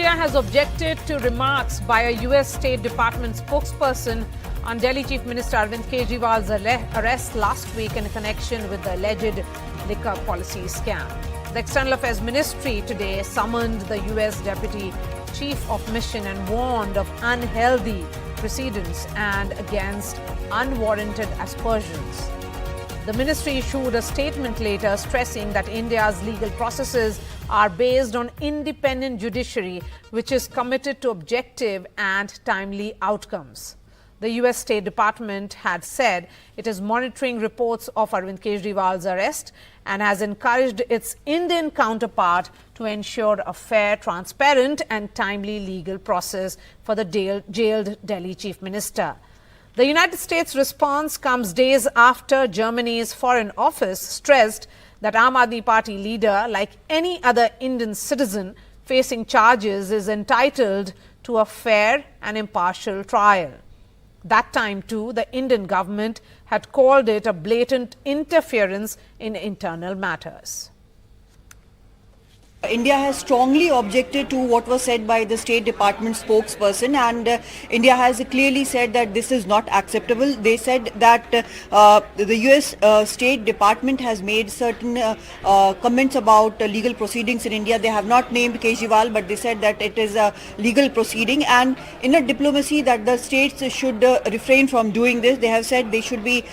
India has objected to remarks by a US State Department spokesperson on Delhi Chief Minister Arvind Kejriwal's arrest last week in connection with the alleged liquor policy scam. The External Affairs Ministry today summoned the US Deputy Chief of Mission and warned of unhealthy precedents and against unwarranted aspersions. The ministry issued a statement later stressing that India's legal processes are based on independent judiciary, which is committed to objective and timely outcomes. The US State Department had said it is monitoring reports of Arvind Kejriwal's arrest and has encouraged its Indian counterpart to ensure a fair, transparent and timely legal process for the jailed Delhi Chief Minister. The United States response comes days after Germany's Foreign Office stressed that Aam Aadmi Party leader, like any other Indian citizen facing charges, is entitled to a fair and impartial trial. That time too, the Indian government had called it a blatant interference in internal matters. India has strongly objected to what was said by the State Department spokesperson, and India has clearly said that this is not acceptable. They said that the US State Department has made certain comments about legal proceedings in India. They have not named Kejriwal, but they said that it is a legal proceeding, and in a diplomacy that the states should refrain from doing this. They have said they should be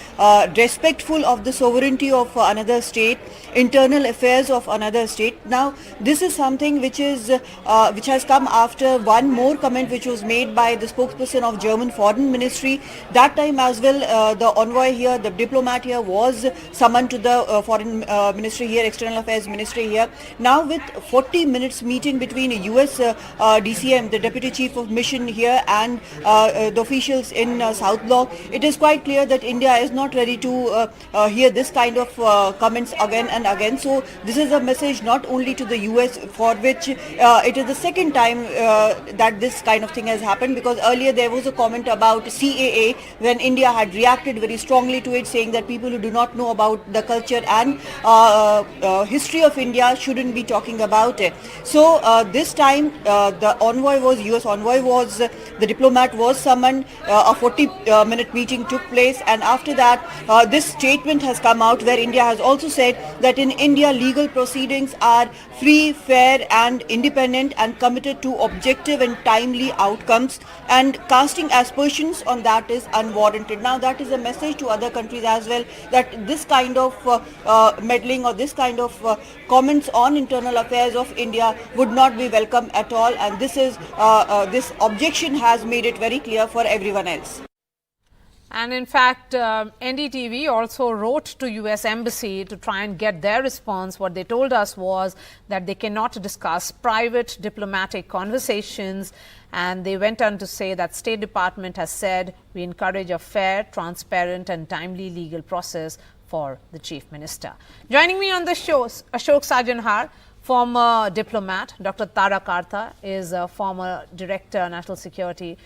respectful of the sovereignty of another state, internal affairs of another state. Now, this is something which has come after one more comment which was made by the spokesperson of German Foreign Ministry. That time as well, the envoy here, the diplomat here, was summoned to the Foreign Ministry here, External Affairs Ministry here. Now, with 40 minutes meeting between US DCM, the Deputy Chief of Mission here, and the officials in South Law, it is quite clear that India is not ready to hear this kind of comments again and again. So this is a message not only to the US, for which it is the second time that this kind of thing has happened, because earlier there was a comment about CAA when India had reacted very strongly to it, saying that people who do not know about the culture and history of India shouldn't be talking about it. So this time the envoy was, US envoy was, the diplomat was summoned, a 40-minute meeting took place, and after that this statement has come out where India has also said that in India legal proceedings are free, fair and independent and committed to objective and timely outcomes, and casting aspersions on that is unwarranted. Now, that is a message to other countries as well, that this kind of meddling or this kind of comments on internal affairs of India would not be welcome at all, and this objection has made it very clear for everyone else. And in fact, NDTV also wrote to US Embassy to try and get their response. What they told us was that they cannot discuss private diplomatic conversations, and they went on to say that State Department has said we encourage a fair, transparent and timely legal process for the Chief Minister. Joining me on the show, Ashok Sajanhar, former diplomat. Dr. Tara Kartha is a former Director, National Security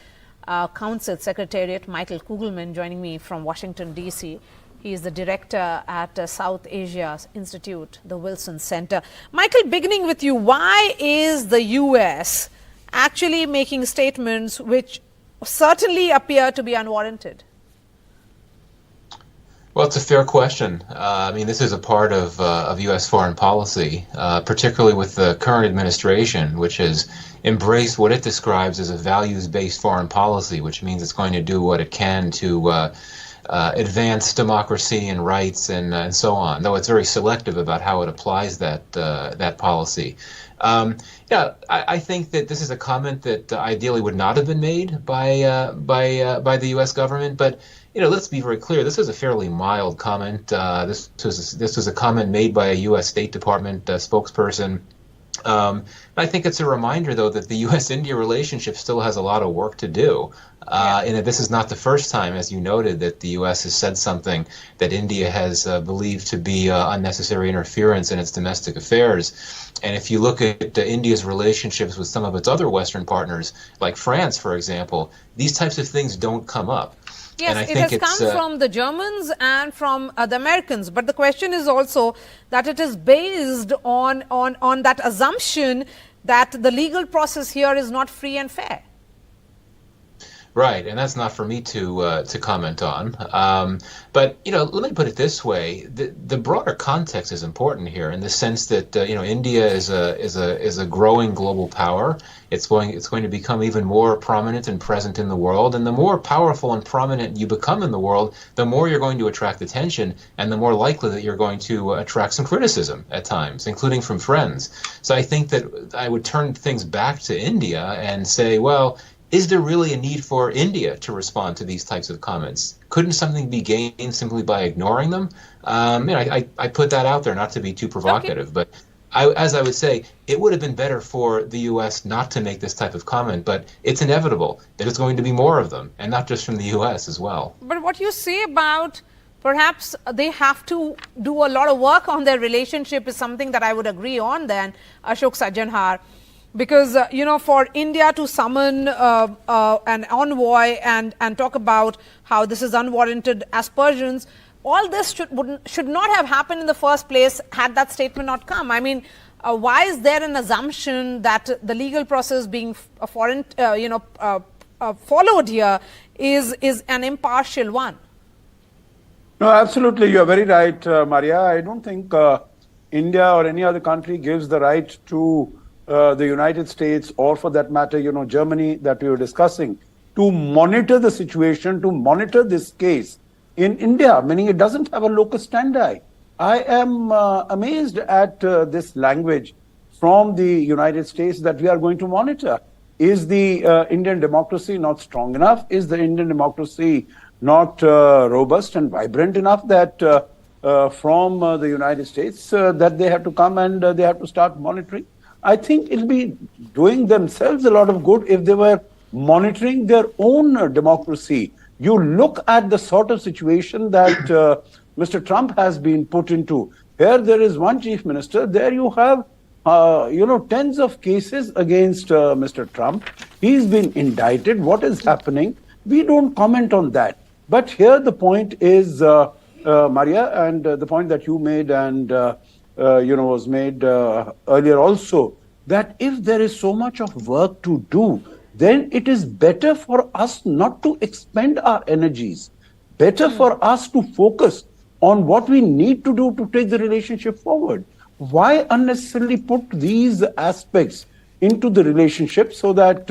Council Secretariat. Michael Kugelman joining me from Washington, D.C. He is the director at South Asia Institute, the Wilson Center. Michael, beginning with you, why is the U.S. actually making statements which certainly appear to be unwarranted? Well, it's a fair question. I mean, this is a part of U.S. foreign policy, particularly with the current administration, which has embraced what it describes as a values-based foreign policy, which means it's going to do what it can to advance democracy and rights and so on, though it's very selective about how it applies that policy. Yeah, I think that this is a comment that ideally would not have been made by the U.S. government, but let's be very clear. This is a fairly mild comment. This was a comment made by a U.S. State Department spokesperson. I think it's a reminder, though, that the U.S.-India relationship still has a lot of work to do. And that this is not the first time, as you noted, that the U.S. has said something that India has believed to be unnecessary interference in its domestic affairs. And if you look at India's relationships with some of its other Western partners, like France, for example, these types of things don't come up. Yes, it has come from the Germans and from the Americans. But the question is also that it is based on that assumption that the legal process here is not free and fair. Right, and that's not for me to comment on. But let me put it this way: the broader context is important here, in the sense that India is a growing global power. It's going to become even more prominent and present in the world, and the more powerful and prominent you become in the world, the more you're going to attract attention, and the more likely that you're going to attract some criticism at times, including from friends. So I think that I would turn things back to India and say, well, is there really a need for India to respond to these types of comments? Couldn't something be gained simply by ignoring them? I put that out there not to be too provocative, but as I would say, it would have been better for the U.S. not to make this type of comment, but it's inevitable. There's going to be more of them, and not just from the U.S. as well. But what you say about perhaps they have to do a lot of work on their relationship is something that I would agree on then, Ashok Sajjanhar. Because, for India to summon an envoy and talk about how this is unwarranted aspersions, all this should not have happened in the first place had that statement not come. I mean, why is there an assumption that the legal process being followed here is an impartial one? No, absolutely. You're very right, Maria. I don't think India or any other country gives the right to the United States, or for that matter, Germany that we were discussing, to monitor the situation, to monitor this case in India, meaning it doesn't have a locus standi. I am amazed at this language from the United States that we are going to monitor. Is the Indian democracy not strong enough? Is the Indian democracy not robust and vibrant enough that from the United States that they have to come and they have to start monitoring? I think it'll be doing themselves a lot of good if they were monitoring their own democracy. You look at the sort of situation that Mr. Trump has been put into. Here there is one chief minister. There you have, tens of cases against Mr. Trump. He's been indicted. What is happening? We don't comment on that. But here the point is, Maria, and the point that you made and was made earlier also, that if there is so much of work to do, then it is better for us not to expend our energies, better for us to focus on what we need to do to take the relationship forward. Why unnecessarily put these aspects into the relationship so that,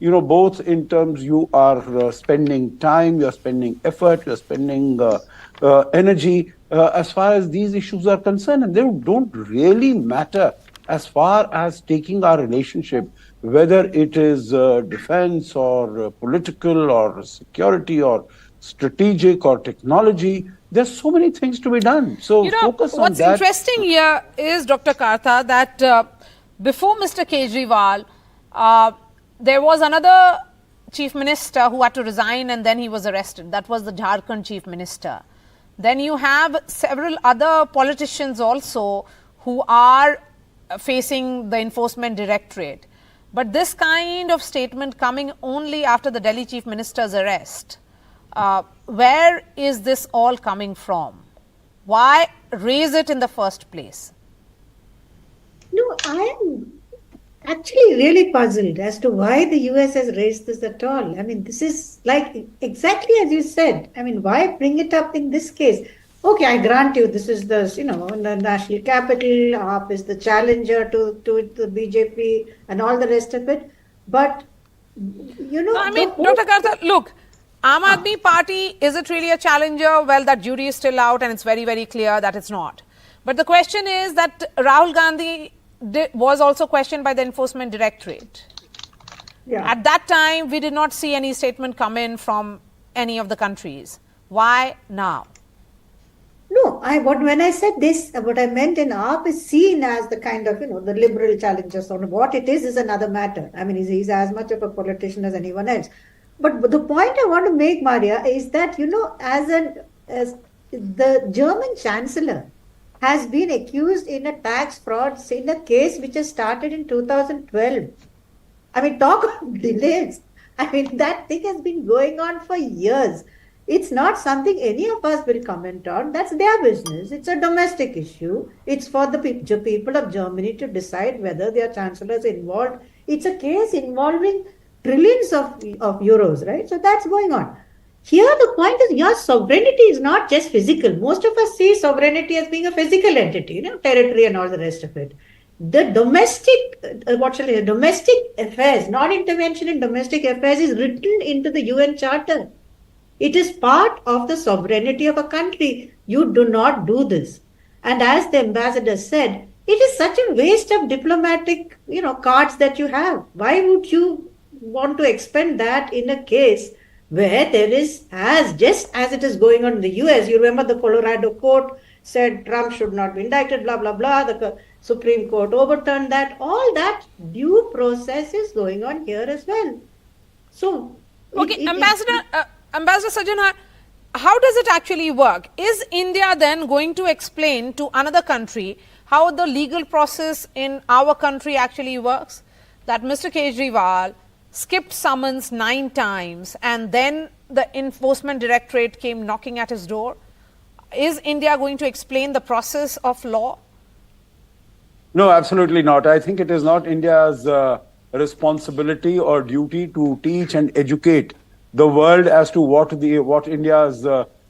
both in terms you are spending time, you're spending effort, you're spending energy, as far as these issues are concerned, and they don't really matter as far as taking our relationship, whether it is defense or political or security or strategic or technology. There's so many things to be done. So focus on that. What's interesting here is, Dr. Kartha, that before Mr. Kejriwal, there was another chief minister who had to resign and then he was arrested. That was the Jharkhand chief minister. Then you have several other politicians also who are facing the enforcement directorate. But this kind of statement coming only after the Delhi chief minister's arrest, where is this all coming from? Why raise it in the first place? No, I am actually really puzzled as to why the US has raised this at all. I mean, this is like exactly as you said. I mean, why bring it up in this case? Okay, I grant you, this is the, the national capital, AAP is the challenger to the BJP and all the rest of it. But, Dr. Kartha, look, Aam Aadmi Party, is it really a challenger? Well, that jury is still out and it's very, very clear that it's not. But the question is that Rahul Gandhi was also questioned by the enforcement directorate. Yeah. At that time, we did not see any statement come in from any of the countries. Why now? No, when I said this, what I meant in AAP is seen as the kind of, the liberal challenger. So what it is another matter. I mean, he's as much of a politician as anyone else. But the point I want to make, Maria, is that, as the German chancellor has been accused in a tax fraud in a case which has started in 2012. I mean, talk of delays. I mean, that thing has been going on for years. It's not something any of us will comment on. That's their business. It's a domestic issue. It's for the people of Germany to decide whether their chancellor is involved. It's a case involving trillions of euros, right? So that's going on. Here, the point is your sovereignty is not just physical. Most of us see sovereignty as being a physical entity, territory and all the rest of it. The domestic affairs, non-intervention in domestic affairs is written into the UN Charter. It is part of the sovereignty of a country. You do not do this. And as the ambassador said, it is such a waste of diplomatic, cards that you have. Why would you want to expend that in a case where there is, just as it is going on in the US, you remember the Colorado court said Trump should not be indicted, blah, blah, blah. The Supreme Court overturned that. All that due process is going on here as well. So, okay, Ambassador Sajjan, how does it actually work? Is India then going to explain to another country how the legal process in our country actually works? That Mr. Kejriwal skipped summons 9 times and then the enforcement directorate came knocking at his door. Is India going to explain the process of law? No, absolutely not. I think it is not India's responsibility or duty to teach and educate the world as to what India's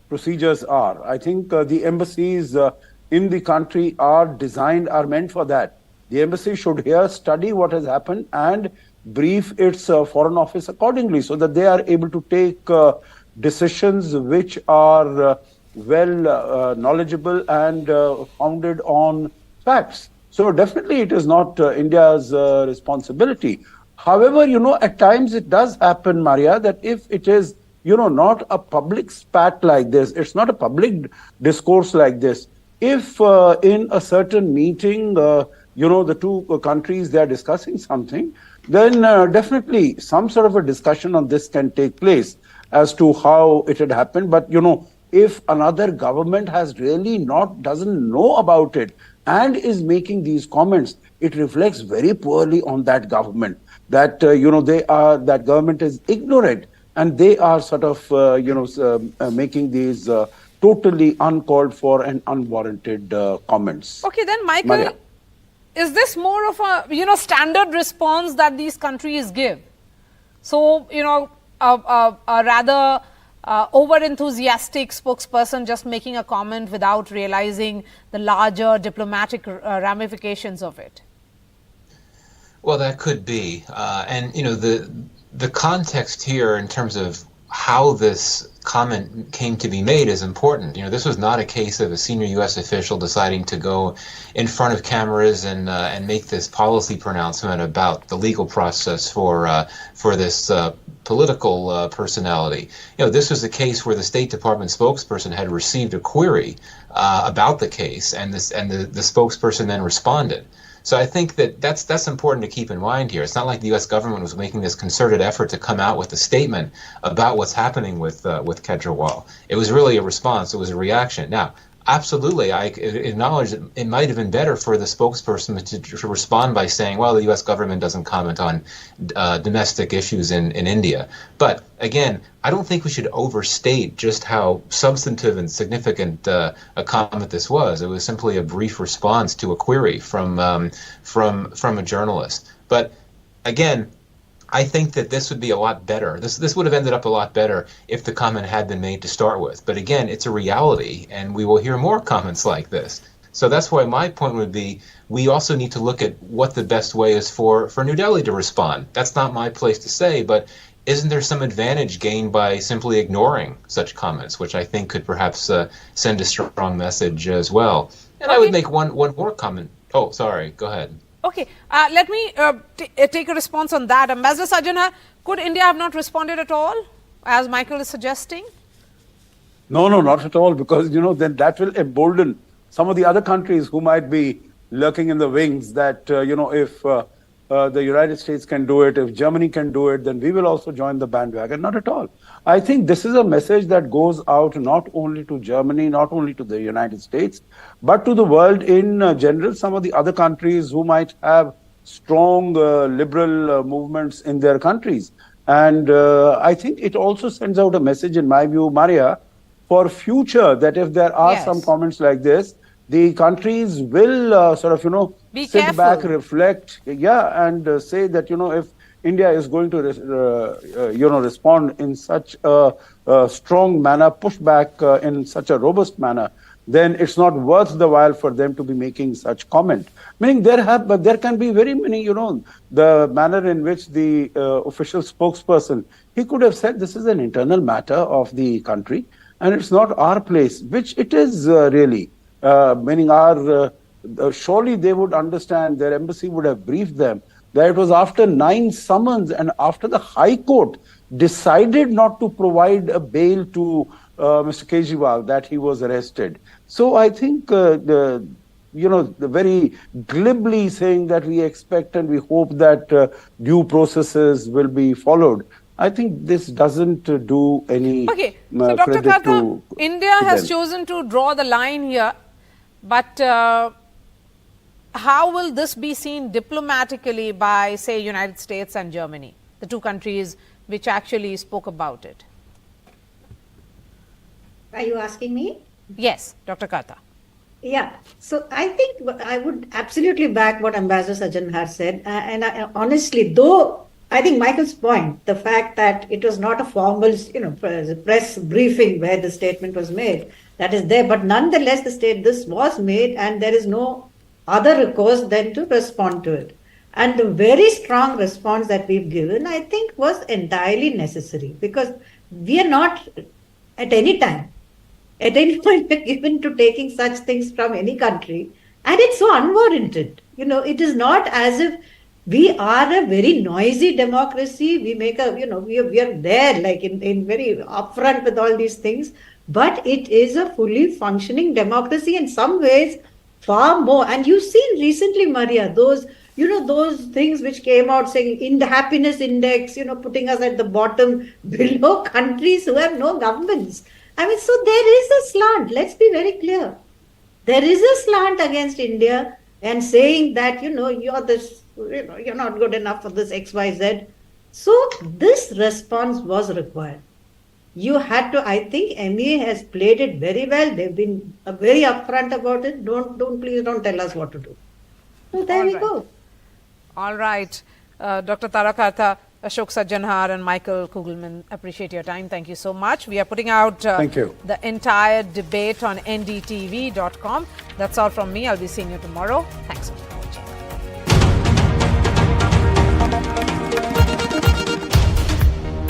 procedures are. I think the embassies in the country are meant for that. The embassy should here study what has happened and brief its foreign office accordingly so that they are able to take decisions which are knowledgeable and founded on facts. So definitely it is not India's responsibility. However, at times it does happen, Maria, that if it is, not a public spat like this, it's not a public discourse like this. If in a certain meeting, the two countries, they are discussing something, then definitely some sort of a discussion on this can take place as to how it had happened. But, if another government doesn't know about it and is making these comments, it reflects very poorly on that government. That, that government is ignorant and they are sort of, making these totally uncalled for and unwarranted comments. Okay, then Michael, Maria. Is this more of a, standard response that these countries give? So, a rather over-enthusiastic spokesperson just making a comment without realizing the larger diplomatic ramifications of it? Well, that could be. And, the context here in terms of how this comment came to be made is important. This was not a case of a senior U.S. official deciding to go in front of cameras and make this policy pronouncement about the legal process for this political personality. This was a case where the State Department spokesperson had received a query about the case, and the spokesperson then responded. So I think that's important to keep in mind here. It's not like the U.S. government was making this concerted effort to come out with a statement about what's happening with Kejriwal. It was really a response. It was a reaction. Now, absolutely, I acknowledge that it might have been better for the spokesperson to respond by saying, well, the U.S. government doesn't comment on domestic issues in India. But again, I don't think we should overstate just how substantive and significant a comment this was. It was simply a brief response to a query from a journalist. But again, I think that this would be a lot better. This would have ended up a lot better if the comment had been made to start with. But again, it's a reality, and we will hear more comments like this. So that's why my point would be, we also need to look at what the best way is for New Delhi to respond. That's not my place to say, but isn't there some advantage gained by simply ignoring such comments, which I think could perhaps send a strong message as well? And I would make one more comment. Oh, sorry, go ahead. Okay, let me take a response on that. Ambassador Sajjan, could India have not responded at all, as Michael is suggesting? No, not at all, because, then that will embolden some of the other countries who might be lurking in the wings that, if the United States can do it, if Germany can do it, then we will also join the bandwagon. Not at all. I think this is a message that goes out not only to Germany, not only to the United States, but to the world in general. Some of the other countries who might have strong liberal movements in their countries. And I think it also sends out a message, in my view, Maria, for future, that if there are Yes. some comments like this, the countries will sort of, Be sit back, careful. reflect, and say that, if India is going to, respond in such a strong manner, push back in such a robust manner, then it's not worth the while for them to be making such comment. Meaning but there can be very many, the manner in which the official spokesperson, he could have said this is an internal matter of the country and it's not our place, which it is really. Meaning surely they would understand, their embassy would have briefed them that it was after 9 summons and after the High Court decided not to provide a bail to Mr. Kejriwal that he was arrested. So I think the very glibly saying that we expect and we hope that due processes will be followed, I think this doesn't do any Okay, so Dr. credit Karta, to India has them. chosen to draw the line here, but how will this be seen diplomatically by, say, United States and Germany, the two countries which actually spoke about it? Are you asking me? Yes, Dr. Karta. Yeah, so I think I would absolutely back what Ambassador Sajjan has said. And honestly, though I think Michael's point, the fact that it was not a formal, press briefing where the statement was made, that is there. But nonetheless, this was made, and there is no other recourse than to respond to it. And the very strong response that we've given, I think, was entirely necessary, because we are not at any point given to taking such things from any country, and it's so unwarranted. It is not as if we are a very noisy democracy. We make we are there like in very upfront with all these things, but it is a fully functioning democracy in some ways, far more. And you've seen recently, Maria, those things which came out saying in the happiness index, putting us at the bottom below countries who have no governments. I mean, so there is a slant. Let's be very clear. There is a slant against India and saying that, you're not good enough for this XYZ. So this response was required. You had to, I think MEA has played it very well. They've been very upfront about it. Please don't tell us what to do. So there we go. All right. Dr. Tara Karta, Ashok Sajjanhar and Michael Kugelman, appreciate your time. Thank you so much. We are putting out Thank you. the entire debate on ndtv.com. That's all from me. I'll be seeing you tomorrow. Thanks so much.